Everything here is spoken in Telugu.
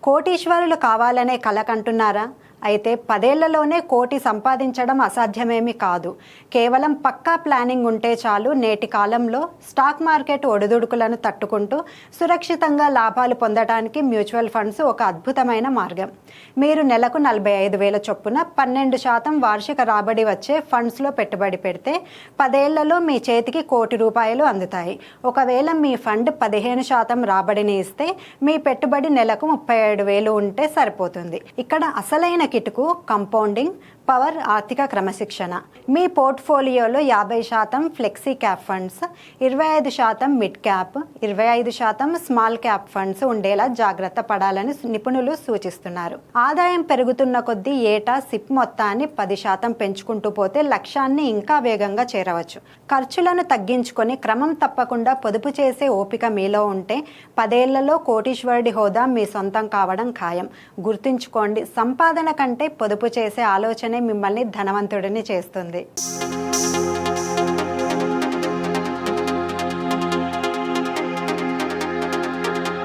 కోటీశ్వరులు కావాలనే కల కంటున్నారా? అయితే 10 ఏళ్లలోనే కోటి సంపాదించడం అసాధ్యమేమీ కాదు. కేవలం పక్కా ప్లానింగ్ ఉంటే చాలు. నేటి కాలంలో స్టాక్ మార్కెట్ ఒడిదుడుకులను తట్టుకుంటూ సురక్షితంగా లాభాలు పొందడానికి మ్యూచువల్ ఫండ్స్ ఒక అద్భుతమైన మార్గం. మీరు నెలకు 45,000 చొప్పున 12% వార్షిక రాబడి వచ్చే ఫండ్స్లో పెట్టుబడి పెడితే 10 ఏళ్లలో మీ చేతికి ₹1,00,00,000 అందుతాయి. ఒకవేళ మీ ఫండ్ 15% రాబడిని ఇస్తే మీ పెట్టుబడి నెలకు 37,000 ఉంటే సరిపోతుంది. ఇక్కడ అసలైన కిటుకు కంపౌండింగ్ పవర్, ఆర్థిక క్రమశిక్షణ. మీ పోర్ట్ఫోలియోలో 50% flexi cap funds, 25% mid cap, 25% small cap funds ఉండేలా జాగ్రత్త పడాలని నిపుణులు సూచిస్తున్నారు. ఆదాయం పెరుగుతున్న కొద్దీ ఏటా సిప్ మొత్తాన్ని 10% పెంచుకుంటూ పోతే లక్ష్యాన్ని ఇంకా వేగంగా చేరవచ్చు. ఖర్చులను తగ్గించుకొని క్రమం తప్పకుండా పొదుపు చేసే ఓపిక మీలో ఉంటే 10 ఏళ్లలో కోటీశ్వరుడి హోదా మీ సొంతం కావడం ఖాయం. గుర్తుంచుకోండి, సంపాదన కంటే పొదుపు చేసే ఆలోచనే మిమ్మల్ని ధనవంతుడిని చేస్తుంది.